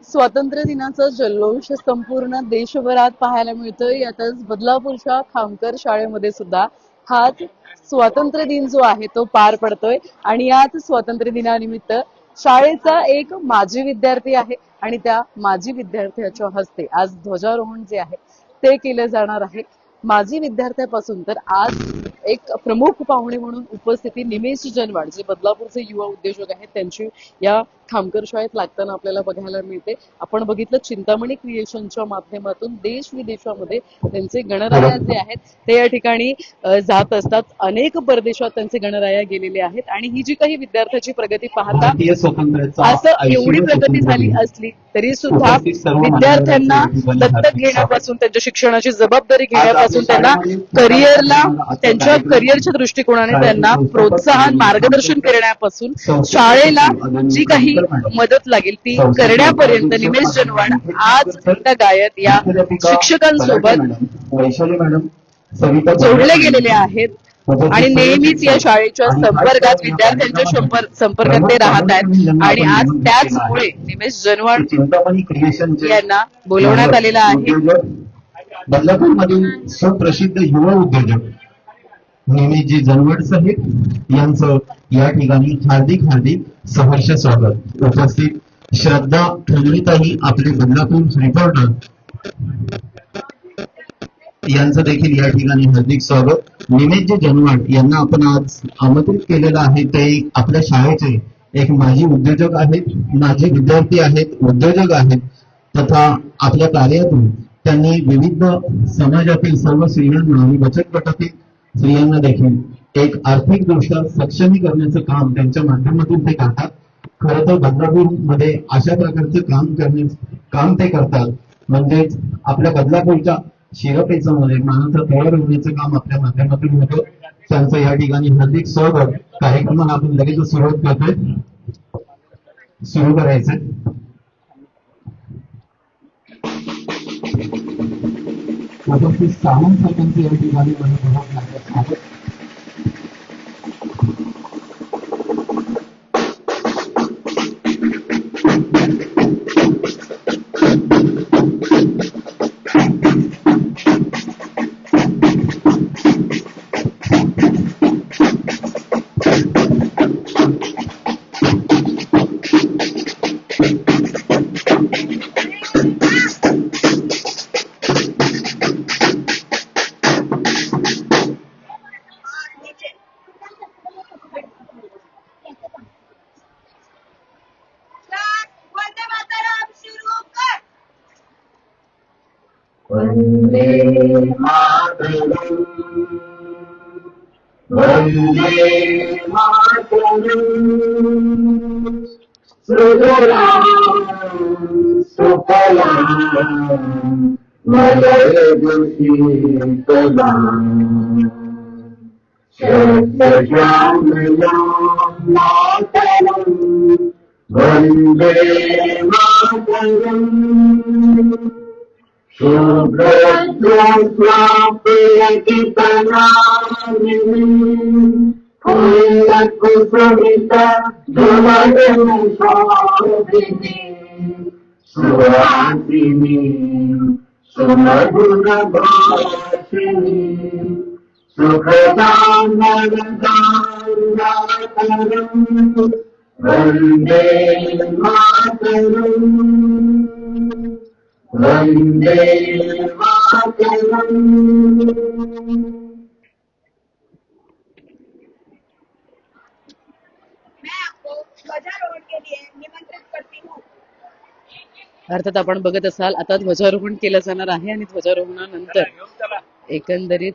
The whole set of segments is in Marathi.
स्वातंत्र्य दिनाचा जल्लोष संपूर्ण देशभरात पाहायला मिळतोय. यातच बदलापूरच्या खामकर शाळेमध्ये सुद्धा हाच स्वातंत्र्य दिन जो आहे तो पार पडतोय आणि याच स्वातंत्र्य दिनानिमित्त शाळेचा एक माजी विद्यार्थी आहे आणि त्या माजी विद्यार्थ्याच्या हस्ते आज ध्वजारोहण जे आहे ते केलं जाणार आहे. माजी विद्यार्थ्यापासून तर आज एक प्रमुख पाहुणे म्हणून उपस्थिती निमेश जनवाड जे बदलापूरचे युवा उद्योजक आहेत त्यांची या खामकर शाळेत लागताना आपल्याला बघायला मिळते. आपण बघितलं चिंतामणी क्रिएशनच्या माध्यमातून देश विदेशामध्ये त्यांचे गणराया जे आहेत ते या ठिकाणी जात असतात. अनेक परदेशात त्यांचे गणराया गेलेले आहेत आणि ही जी काही विद्यार्थ्याची प्रगती पाहता असं एवढी प्रगती झाली असली तरी सुद्धा विद्यार्थ्यांना दत्तक घेण्यापासून त्यांच्या शिक्षणाची जबाबदारी घेण्यापासून त्यांना करिअरला त्यांच्या करिअरच्या दृष्टिकोनाने त्यांना प्रोत्साहन मार्गदर्शन करण्यापासून शाळेला जी काही मदत लागेल ती करण्यापर्यंत निमेश जनवाड आज त्या गायत या शिक्षकांसोबत जोडले गेलेले आहेत आणि नेहमीच या शाळेच्या संपर्कात विद्यार्थ्यांच्या संपर्कात ते राहत आहेत आणि आज त्याचमुळे निमेश जनवाड यांना बोलवण्यात आलेलं आहे. बदलापूरमधील सुप्रसिद्ध युवा उद्योजक निमेशजी जनवाड साहेब यांचं या ठिकाणी हार्दिक सहर्ष स्वागत. उपस्थित श्रद्धा ठोंबरेताई आपले बदलापूर रिपोर्टर यांचं देखील या ठिकाणी हार्दिक स्वागत. निमेशजी जनवाड यांना आपण आज आमंत्रित केलेलं आहे. ते आपल्या शाळेचे एक माजी उद्योजक आहेत, माजी विद्यार्थी आहेत, उद्योजक आहेत तथा आपल्या कार्यातून त्यांनी विविध समाजातील सर्व स्त्रियांना आणि बचत गटातील स्त्रियांना देखील एक आर्थिकदृष्ट्या सक्षमीकरणाचं काम त्यांच्या माध्यमातून ते करतात. खरं तर बदलापूर मध्ये अशा प्रकारचं काम ते करतात. म्हणजेच आपल्या बदलापूरच्या शिरपेचं मध्ये मानाचा तळ रोवण्याचं काम आपल्या माध्यमातून होतं. त्यांचं या ठिकाणी हार्दिक स्वागत. कार्यक्रमाला आपण लगेच सुरुवात करतोय. सुरू करायचंय. उपस्थित सावंत साहेबांचे या ठिकाणी मनपूर्वक वंदे मातरम वंदे मातरम सुजलाम सुफलाम मलयजशीतलाम शतश्यामलाम मातरम वंदे मातरम कुसुमिता सुहासिनी सुमधुर भाषिणी सुखदां वंदे मातरम वंदे मातरम. मैं आपको ध्वजारोहण के लिए निमंत्रित करती हूँ. अर्थात आपण बघत असाल आता ध्वजारोहण केलं जाणार आहे आणि ध्वजारोहणानंतर एकंदरीत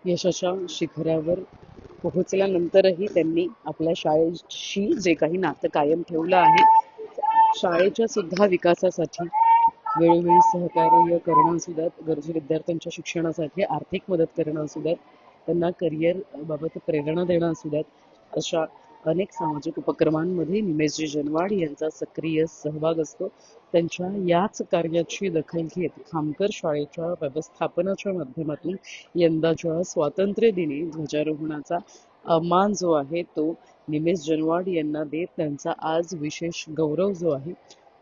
यशाच्या शिखरावर पोहोचल्यानंतरही त्यांनी आपल्या शाळेशी जे काही नातं कायम ठेवलं आहे, शाळेच्या सुद्धा विकासासाठी वेळोवेळी सहकार्य करणं असू द्यात, गरजू विद्यार्थ्यांच्या शिक्षणासाठी आर्थिक मदत करणं असू द्यात, त्यांना करिअर बाबत प्रेरणा देणं असू द्यात, अशा अनेक सामाजिक उपक्रमांमध्ये निमेशजी जनवाड यांचा सक्रिय सहभाग असतो. त्यांच्या याच कार्याची दखल घेत खामकर शाळेच्या व्यवस्थापनाच्या माध्यमातून यंदाच्या स्वातंत्र्य दिनी ध्वजारोहणाचा मान जो आहे तो निमेश जनवाड यांना देत त्यांचा आज विशेष गौरव जो आहे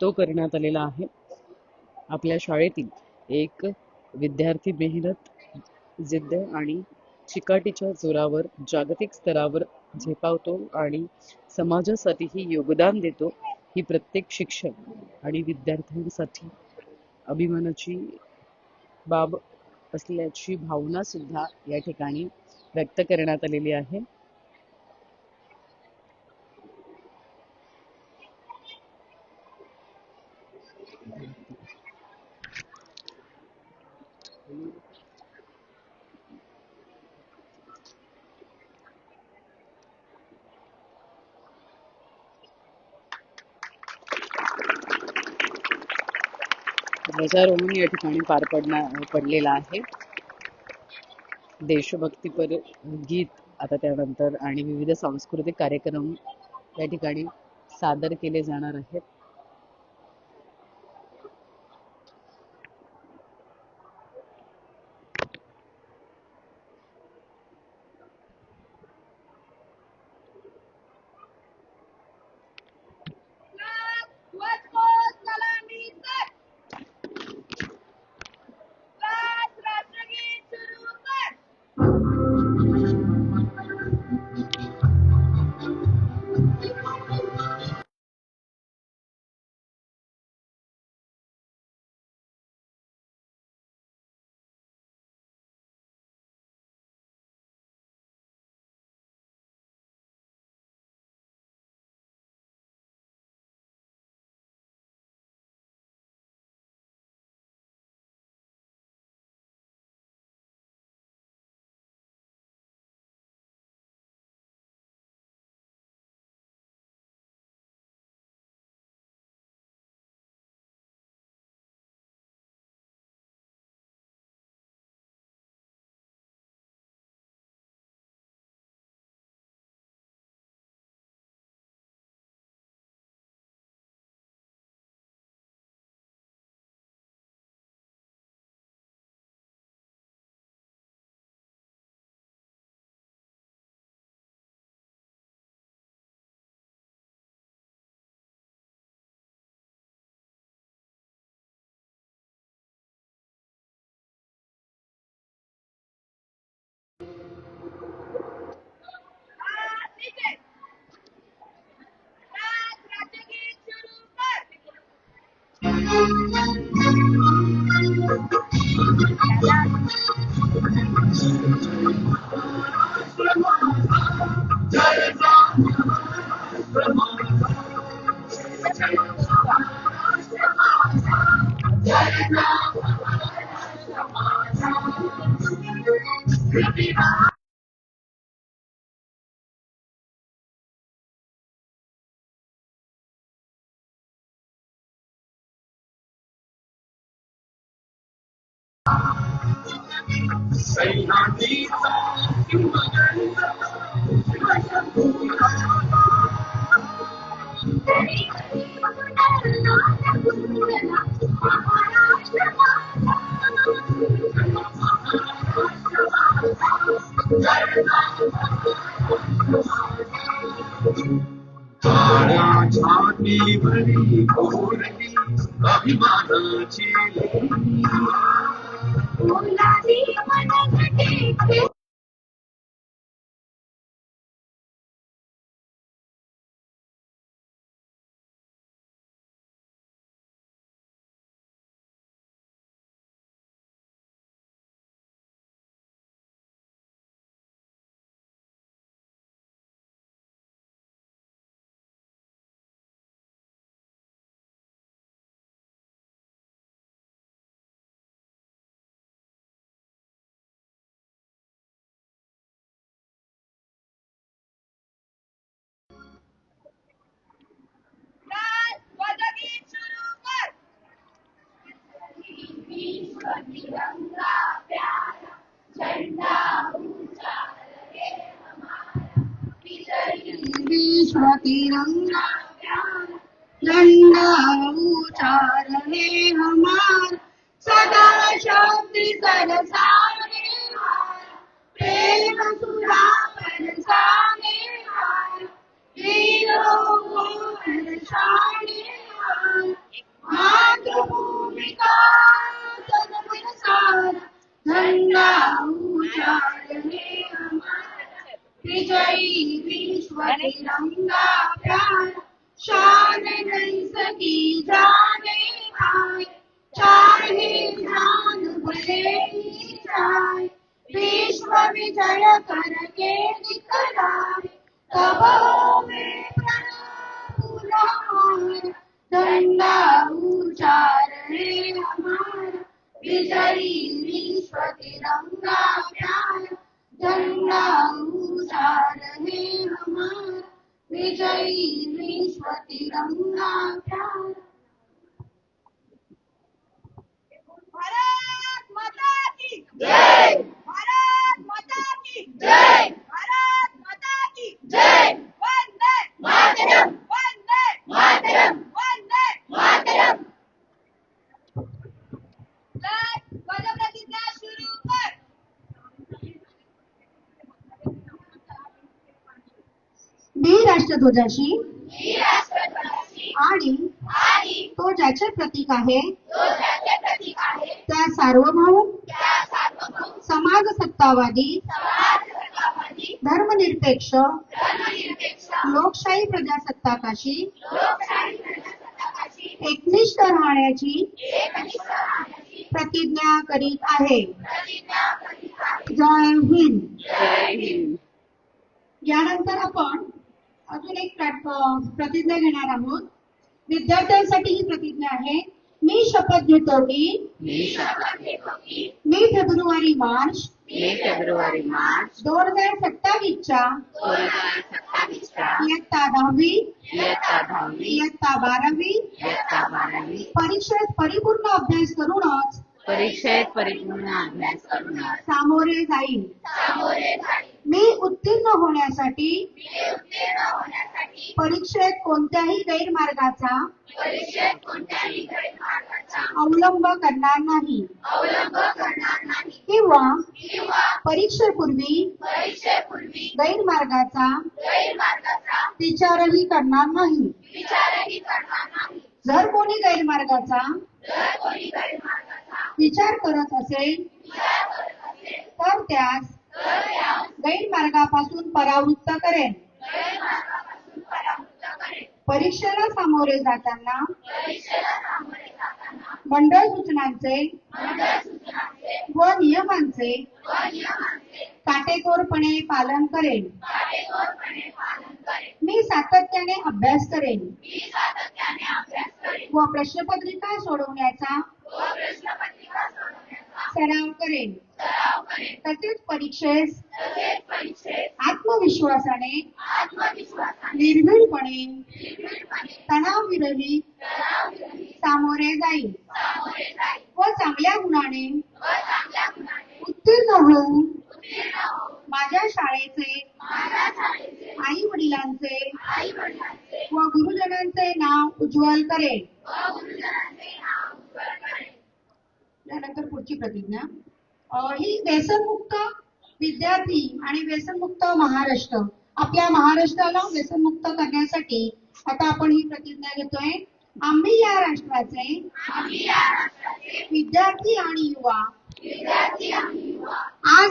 तो करण्यात आलेला आहे. आपल्या शाळेतील एक विद्यार्थी मेहनत, जिद्द आणि चिकाटीच्या जोरावर जागतिक स्तरावर झेपावतो आणि समाजासाठीही योगदान देतो, ही प्रत्येक शिक्षक आणि विद्यार्थ्यांसाठी अभिमानाची बाब असल्याची भावना सुद्धा या ठिकाणी व्यक्त करण्यात आलेली आहे. ध्वजारोहण या ठिकाणी पडलेलं आहे. देशभक्तीपर गीत आता त्यानंतर आणि विविध सांस्कृतिक कार्यक्रम या ठिकाणी सादर केले जाणार आहेत. ध्वजकोस सलामी कर. राष्ट्रगीत सुरू कर. राष्ट्रगीत सुरू कर. काळ्या छातीवरी कोरली अभिमानाची लेणी. फुलादी मनगटे ध्वजगीत सुरू कर. तिरंगा प्यारा झंडा ऊंचा लगे हमारा. विजयी तिरंगा प्यार, झंडा उचारने हमारा, सदा शक्ति सरसाने वाला, प्रेम सुधा बरसाने वाला, वीरों को हर्षाने वाला, मातृभूमि का तन मन सारा, झंडा उचारने हमारा, विजयी विश्व तिरंगा प्यार, शान नहीं सकी जाने भाई, चाहे जान भले ही जाए, विश्व विजय करके दिखलाए, तब होवे प्रणव पुरस्कार, झंडा उचारने हमारा, विजयी विश्व तिरंगा प्यार, झंडा उचारने हमारा, विजयी विश्व तिरंगा प्यार. भारत माता की जय, भारत माता की जय, भारत माता की जय, वंदे मातरम, वंदे मातरम, वंदे मातरम. ध्वजप्रतिज्ञा सुरू कर. मी राष्ट्रध्वजाशी आणि तो ज्याचे प्रतीक आहे त्या सार्वभौम समाज सत्तावादी धर्मनिरपेक्ष लोकशाही प्रजासत्ताकाशी एकनिष्ठ राहण्याची प्रतिज्ञा करीत आहे. जय हिंद. जय हिंद. यानंतर आपण अजून एक प्रतिज्ञा घेणार आहोत. विद्यार्थ्यांसाठी ही प्रतिज्ञा आहे. मी शपथ घेतो की मी फेब्रुवारी मार्च 2027च्या इयत्ता 10वी इयत्ता 12वी परीक्षेत परिपूर्ण अभ्यास करूनच सामोरे जाईल. मी उत्तीर्ण होण्यासाठी परीक्षेत कोणत्याही गैरमार्गाचा अवलंब करणार नाही किंवा परीक्षेपूर्वी गैरमार्गाचा विचारही करणार नाही. जर कोणी गैरमार्गाचा विचार करत असेल तर त्यास गैरमार्गापासून परावृत्त करेन. परीक्षेला सामोरे जाताना मंडळ सूचनांचे व नियमांचे काटेकोरपणे पालन करेन. मी सातत्याने अभ्यास करेन व प्रश्नपत्रिका सोडवण्याचा सराव करेन. तसेच परीक्षेस आत्मविश्वासाने निर्भीडपणे तणावविरहित सामोरे जाईल व चांगल्या गुणाने उत्तीर्ण होऊन माझ्या शाळेचे आई वडिलांचे व गुरुजनांचे नाव उज्ज्वल करेन. त्यानंतर पुढची प्रतिज्ञा ही व्यसनमुक्त विद्यार्थी आणि व्यसनमुक्त महाराष्ट्र, आपल्या महाराष्ट्राला व्यसनमुक्त करण्यासाठी आता आपण ही प्रतिज्ञा घेतोय. आम्ही या राष्ट्राचे विद्यार्थी आणि युवा आज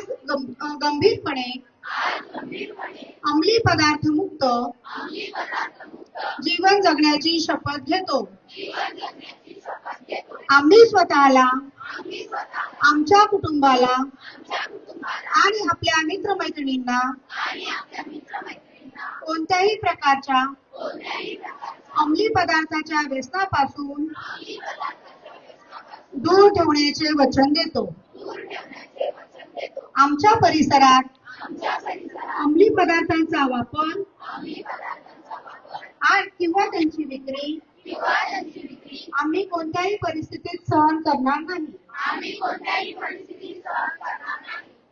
गंभीरपणे अंमली पदार्थ मुक्त जीवन जगण्याची शपथ घेतो. आम्ही स्वतःला, आमच्या कुटुंबाला आणि आपल्या मित्रमैत्रिणींना कोणत्याही प्रकारच्या अंमली पदार्थाच्या व्यसनापासून दूर ठेवण्याचे वचन देतो. आमच्या परिसरात अंमली पदार्थांचा वापर किंवा त्यांची विक्री आम्ही कोणत्याही परिस्थितीत सहन करणार नाही.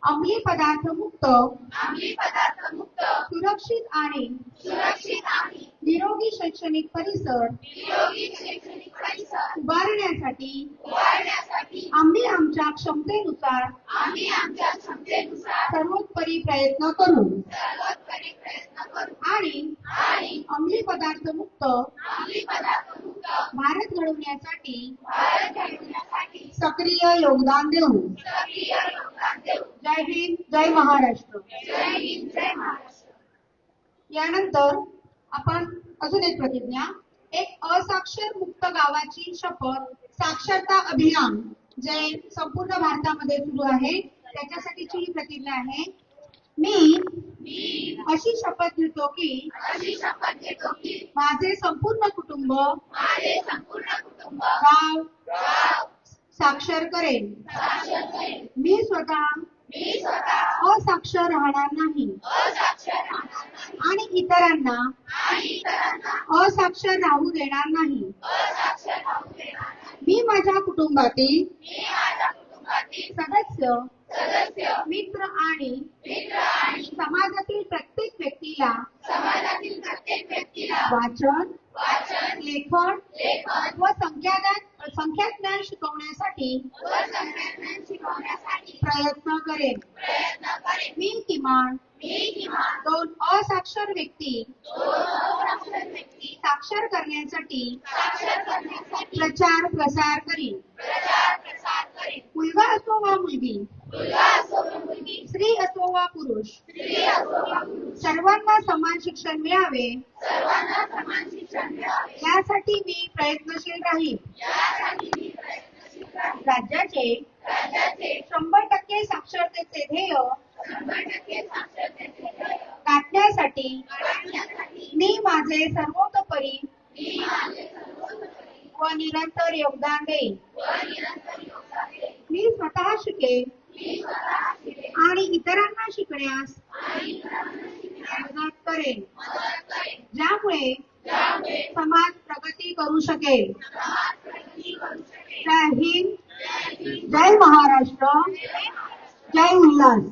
अंमली पदार्थ मुक्त सुरक्षित आणि निरोगी शैक्षणिक परिसर उभारण्यासाठी आम्ही आमच्या क्षमतेनुसार सर्वोपरी प्रयत्न करू आणि अंमली पदार्थ मुक्त भारत घडवण्यासाठी सक्रिय योगदान देऊ. जय हिंद, जय महाराष्ट्र. यानंतर आपण अजून एक प्रतिज्ञा, एक असाक्षर मुक्त गावाची शपथ साक्षरता अभियान जे संपूर्ण भारतामध्ये सुरू आहे त्याच्यासाठीची ही प्रतिज्ञा आहे. मी अशी शपथ घेतो की माझे संपूर्ण कुटुंब गाव साक्षर करेन. मी स्वतः असाक्षर राहणार नाही आणि इतरांना असाक्षर राहू देणार नाही. मी माझ्या कुटुंबातील सदस्य, मित्र आणि समाजातील प्रत्येक व्यक्तीला वाचन, लेखन व संख्याज्ञान शिकवण्यासाठी प्रयत्न करेन. मी किमान 2 असाक्षर व्यक्ती साक्षर करण्यासाठी प्रचार प्रसार करीन. मुलगा असो वा मुलगी, स्त्री असो वा पुरुष, सर्वांना समान शिक्षण मिळावे यासाठी मी प्रयत्नशील राहीन. राज्याचे 100% साक्षरतेचे ध्येय गाठण्यासाठी मी माझे सर्वतोपरी व निरंतर योगदान देईन. मी स्वतः शिकेन आणि इतरांना शिकण्यास मदत करेन, ज्यामुळे समाज प्रगती करू शकेल. जय हिंद, जय महाराष्ट्र, जय उल्हास.